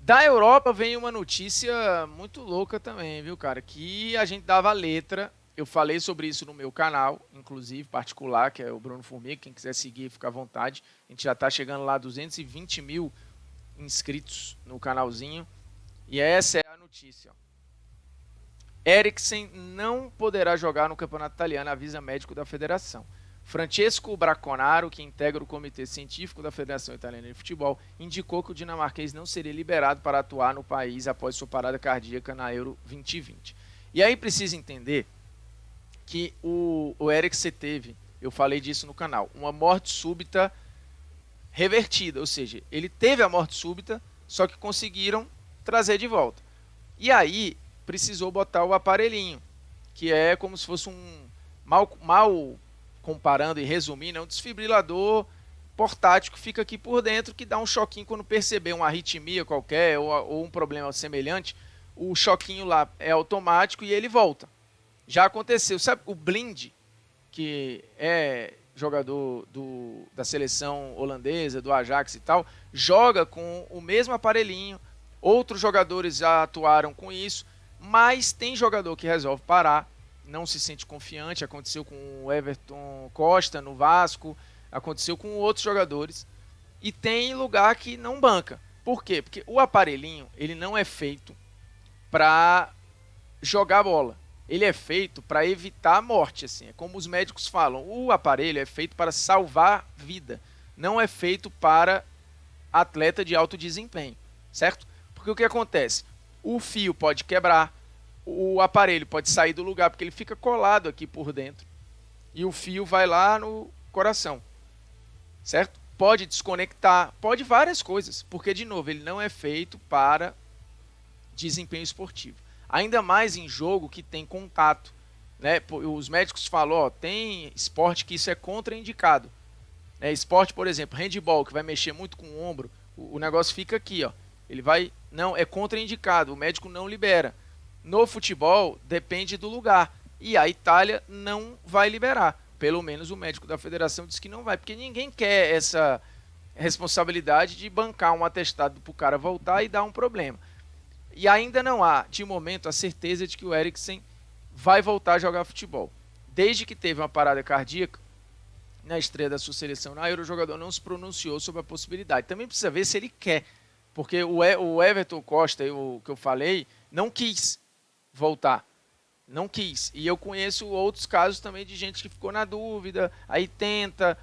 Da Europa vem uma notícia muito louca também, viu, cara? Que a gente dava letra. Eu falei sobre isso no meu canal, inclusive, particular, que é o Bruno Formiga. Quem quiser seguir, fica à vontade. A gente já está chegando lá a 220 mil inscritos no canalzinho. E essa é a notícia. Ó. Eriksen não poderá jogar no Campeonato Italiano, avisa médico da federação. Francesco Braconaro, que integra o comitê científico da Federação Italiana de Futebol, indicou que o dinamarquês não seria liberado para atuar no país após sua parada cardíaca na Euro 2020. E aí precisa entender que o Eriksen teve, eu falei disso no canal, uma morte súbita revertida, ou seja, ele teve a morte súbita, só que conseguiram trazer de volta. E aí precisou botar o aparelhinho, que é como se fosse um mal comparando e resumindo, é um desfibrilador portátil que fica aqui por dentro, que dá um choquinho quando perceber uma arritmia qualquer ou um problema semelhante, o choquinho lá é automático e ele volta. Já aconteceu, sabe o Blind, que é jogador da seleção holandesa, do Ajax e tal, joga com o mesmo aparelhinho, outros jogadores já atuaram com isso, mas tem jogador que resolve parar, não se sente confiante, aconteceu com o Everton Costa no Vasco, aconteceu com outros jogadores, e tem lugar que não banca. Por quê? Porque o aparelhinho, ele não é feito para jogar bola. Ele é feito para evitar a morte, assim. É como os médicos falam, o aparelho é feito para salvar vida, não é feito para atleta de alto desempenho, certo? Porque o que acontece? O fio pode quebrar, o aparelho pode sair do lugar porque ele fica colado aqui por dentro e o fio vai lá no coração, certo? Pode desconectar, pode várias coisas, porque de novo ele não é feito para desempenho esportivo. Ainda mais em jogo que tem contato, né? Os médicos falam, ó, tem esporte que isso é contraindicado. Esporte, por exemplo, handball, que vai mexer muito com o ombro, o negócio fica aqui, ó. Ele vai, não, é contraindicado, o médico não libera. No futebol, depende do lugar. E a Itália não vai liberar. Pelo menos o médico da federação disse que não vai, porque ninguém quer essa responsabilidade de bancar um atestado para o cara voltar e dar um problema. E ainda não há, de momento, a certeza de que o Eriksen vai voltar a jogar futebol. Desde que teve uma parada cardíaca, na estreia da sua seleção na Euro, o jogador não se pronunciou sobre a possibilidade. Também precisa ver se ele quer, porque o Everton Costa, que eu falei, não quis voltar. Não quis. E eu conheço outros casos também de gente que ficou na dúvida, aí tenta.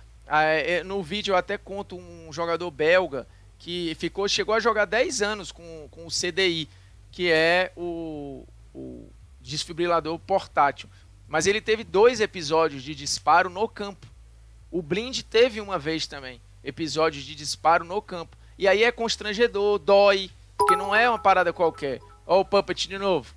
No vídeo eu até conto um jogador belga que chegou a jogar 10 anos com o CDI, que é o desfibrilador portátil. Mas ele teve 2 episódios de disparo no campo. O Blind teve uma vez também, episódios de disparo no campo. E aí é constrangedor, dói, porque não é uma parada qualquer. Ó o Puppet de novo.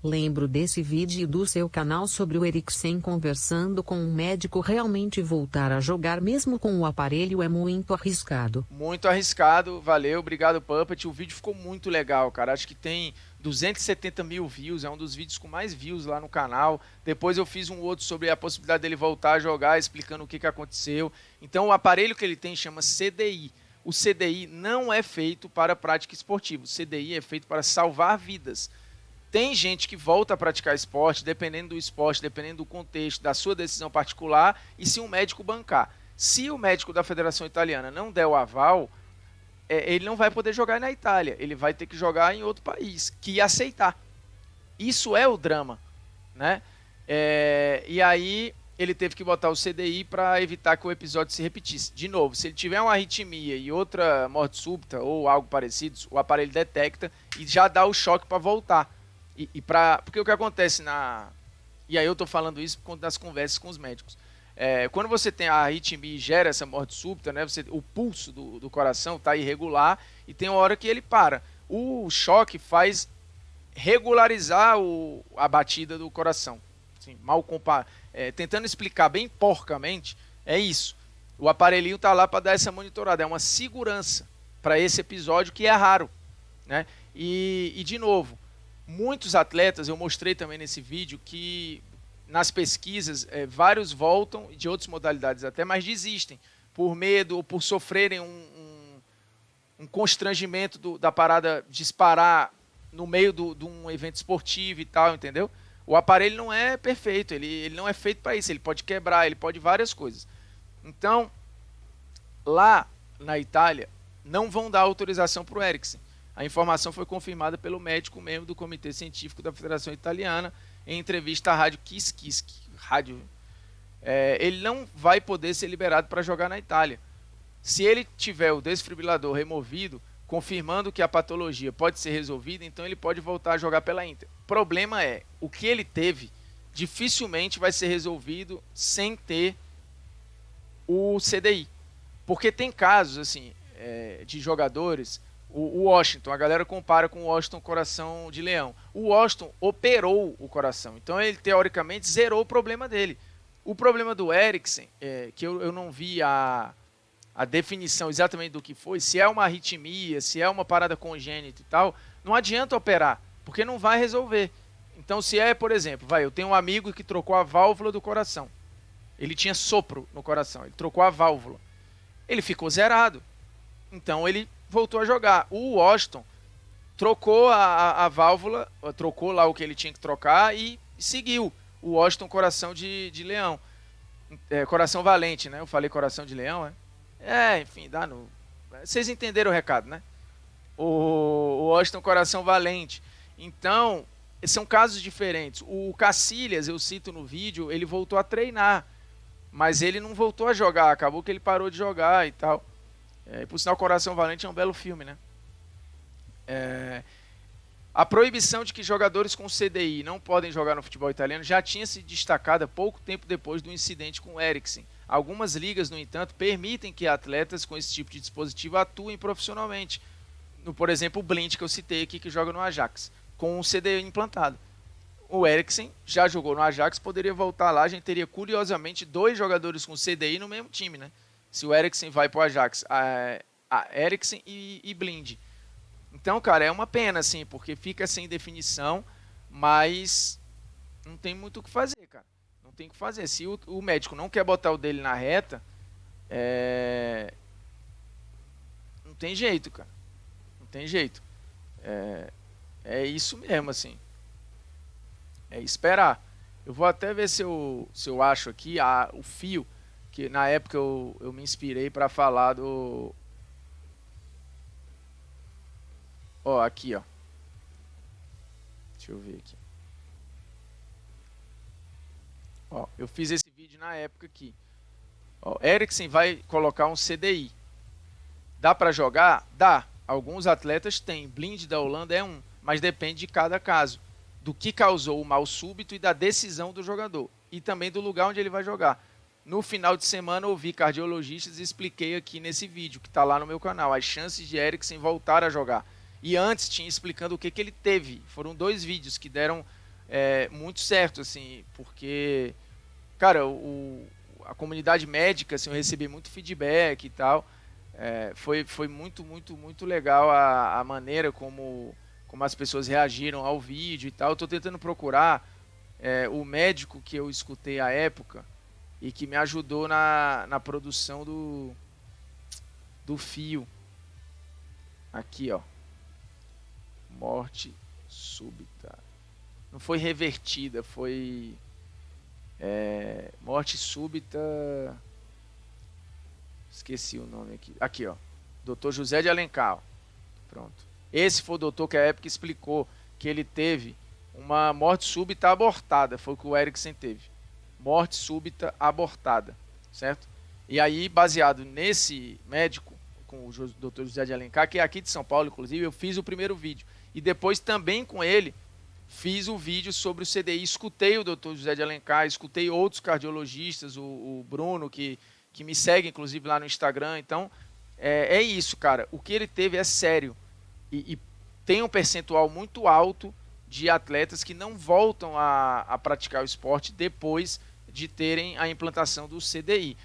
Lembro desse vídeo do seu canal sobre o Eriksen conversando com um médico. Realmente voltar a jogar mesmo com o aparelho é muito arriscado. Muito arriscado, valeu, obrigado Puppet. O vídeo ficou muito legal, cara. Acho que tem 270 mil views, é um dos vídeos com mais views lá no canal. Depois eu fiz um outro sobre a possibilidade dele voltar a jogar, explicando o que aconteceu. Então o aparelho que ele tem chama CDI. O CDI não é feito para prática esportiva, o CDI é feito para salvar vidas. Tem gente que volta a praticar esporte, dependendo do esporte, dependendo do contexto, da sua decisão particular, e se um médico bancar. Se o médico da Federação Italiana não der o aval, ele não vai poder jogar na Itália, ele vai ter que jogar em outro país, que aceitar. Isso é o drama, né? E aí ele teve que botar o CDI para evitar que o episódio se repetisse. De novo, se ele tiver uma arritmia e outra morte súbita ou algo parecido, o aparelho detecta e já dá o choque para voltar. Porque o que acontece E aí eu estou falando isso por conta das conversas com os médicos. Quando você tem a arritmia e gera essa morte súbita, né, o pulso do coração está irregular e tem uma hora que ele para. O choque faz regularizar a batida do coração. Assim, tentando explicar bem porcamente, é isso. O aparelhinho está lá para dar essa monitorada. É uma segurança para esse episódio que é raro, né? E de novo, muitos atletas, eu mostrei também nesse vídeo, que nas pesquisas, vários voltam, de outras modalidades até, mas desistem, por medo ou por sofrerem um constrangimento da parada disparar no meio de um evento esportivo e tal, entendeu? O aparelho não é perfeito, ele não é feito para isso, ele pode quebrar, ele pode várias coisas. Então, lá na Itália, não vão dar autorização para o Eriksen. A informação foi confirmada pelo médico membro do Comitê Científico da Federação Italiana em entrevista à rádio Kiss Kiss. Ele não vai poder ser liberado para jogar na Itália. Se ele tiver o desfibrilador removido, confirmando que a patologia pode ser resolvida, então ele pode voltar a jogar pela Inter. O problema é, o que ele teve dificilmente vai ser resolvido sem ter o CDI. Porque tem casos assim, de jogadores, o Washington, a galera compara com o Washington Coração de Leão. O Washington operou o coração, então ele teoricamente zerou o problema dele. O problema do Eriksen, que eu não vi a definição exatamente do que foi, se é uma arritmia, se é uma parada congênita e tal, não adianta operar, porque não vai resolver. Então se é, por exemplo, eu tenho um amigo que trocou a válvula do coração. Ele tinha sopro no coração, ele trocou a válvula. Ele ficou zerado. Então ele voltou a jogar. O Washington trocou a válvula, trocou lá o que ele tinha que trocar e seguiu. O Washington Coração de Leão. Coração Valente, né? Eu falei Coração de Leão, enfim, dá no... Vocês entenderam o recado, né? O Washington Coração Valente. Então, são casos diferentes. O Cacilhas, eu cito no vídeo, ele voltou a treinar. Mas ele não voltou a jogar, acabou que ele parou de jogar e tal. Por sinal, Coração Valente é um belo filme, né? A proibição de que jogadores com CDI não podem jogar no futebol italiano já tinha se destacado pouco tempo depois do incidente com o Eriksen. Algumas ligas, no entanto, permitem que atletas com esse tipo de dispositivo atuem profissionalmente. Por exemplo, o Blind, que eu citei aqui, que joga no Ajax, com um CDI implantado. O Eriksen já jogou no Ajax, poderia voltar lá, a gente teria curiosamente 2 jogadores com CDI no mesmo time, né? Se o Eriksen vai para o Ajax, Eriksen e Blind. Então, cara, é uma pena, assim, porque fica sem definição, mas não tem muito o que fazer, cara. Não tem o que fazer. Se o médico não quer botar o dele na reta, não tem jeito, cara. Não tem jeito. É isso mesmo, assim. É esperar. Eu vou até ver se eu acho aqui o fio, que na época eu me inspirei para falar do... aqui, Deixa eu ver aqui. Eu fiz esse vídeo na época aqui. Eriksen vai colocar um CDI. Dá para jogar? Dá. Alguns atletas têm. Blind da Holanda é um, mas depende de cada caso. Do que causou o mal súbito e da decisão do jogador. E também do lugar onde ele vai jogar. No final de semana eu ouvi cardiologistas e expliquei aqui nesse vídeo, que está lá no meu canal, as chances de Eriksen voltar a jogar. E antes tinha explicando o que ele teve. Foram 2 vídeos que deram muito certo, assim, porque, cara, a comunidade médica, assim, eu recebi muito feedback e tal. Foi muito, muito, muito legal a maneira como as pessoas reagiram ao vídeo e tal. Eu tô tentando procurar o médico que eu escutei à época e que me ajudou na produção do fio. Aqui, morte súbita. Não foi revertida, foi morte súbita. Esqueci o nome aqui. Aqui, Dr. José de Alencar. Pronto. Esse foi o doutor que à época explicou que ele teve uma morte súbita abortada. Foi o que o Eriksen teve. Morte súbita abortada. Certo? E aí, baseado nesse médico, com o Dr. José de Alencar, que é aqui de São Paulo, inclusive, eu fiz o primeiro vídeo. E depois também com ele, fiz o vídeo sobre o CDI. Escutei o Dr. José de Alencar, escutei outros cardiologistas, o Bruno, que me segue, inclusive, lá no Instagram. Então, é isso, cara. O que ele teve é sério. E tem um percentual muito alto de atletas que não voltam a praticar o esporte depois de terem a implantação do CDI.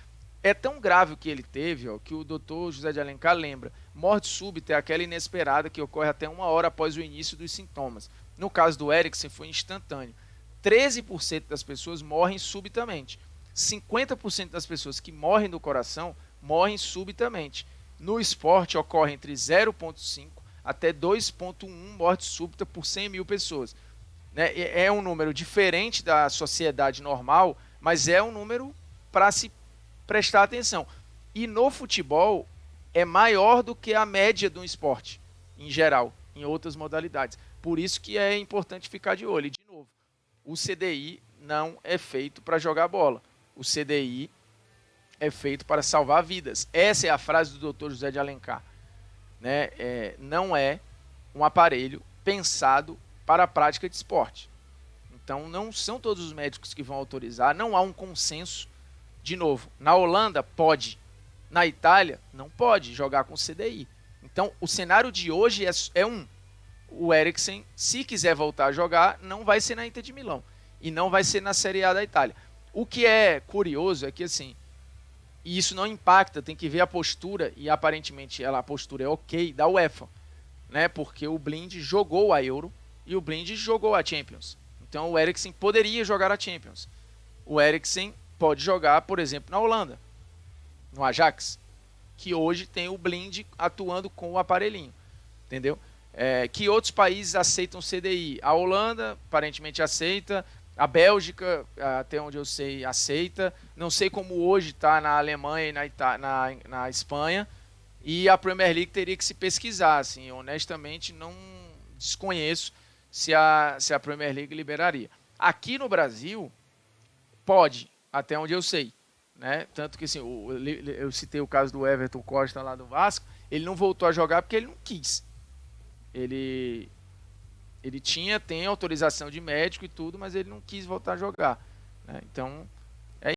É tão grave o que ele teve, que o Dr. José de Alencar lembra. Morte súbita é aquela inesperada que ocorre até 1 hora após o início dos sintomas. No caso do Eriksen, foi instantâneo. 13% das pessoas morrem subitamente. 50% das pessoas que morrem do coração morrem subitamente. No esporte ocorre entre 0,5 até 2,1 morte súbita por 100 mil pessoas. Né? É um número diferente da sociedade normal, mas é um número para se prestar atenção. E no futebol é maior do que a média do esporte, em geral, em outras modalidades. Por isso que é importante ficar de olho. E, de novo, o CDI não é feito para jogar bola. O CDI é feito para salvar vidas. Essa é a frase do Dr. José de Alencar. Né? Não é um aparelho pensado para a prática de esporte. Então, não são todos os médicos que vão autorizar, não há um consenso. De novo, na Holanda pode, na Itália não pode jogar com CDI. Então, o cenário de hoje o Eriksen, se quiser voltar a jogar, não vai ser na Inter de Milão e não vai ser na Série A da Itália. O que é curioso é que, assim, e isso não impacta, tem que ver a postura, e aparentemente a postura é ok, da UEFA, né? Porque o Blind jogou a Euro e o Blind jogou a Champions. Então o Eriksen poderia jogar a Champions. O Eriksen pode jogar, por exemplo, na Holanda, no Ajax, que hoje tem o Blind atuando com o aparelhinho, entendeu? Que outros países aceitam CDI? A Holanda aparentemente aceita, a Bélgica, até onde eu sei, aceita. Não sei como hoje está na Alemanha e na Espanha. E a Premier League teria que se pesquisar. Assim, honestamente, não desconheço se a Premier League liberaria. Aqui no Brasil, pode, até onde eu sei. Né? Tanto que assim, eu citei o caso do Everton Costa lá do Vasco, ele não voltou a jogar porque ele não quis. Ele tem autorização de médico e tudo, mas ele não quis voltar a jogar. Né? Então,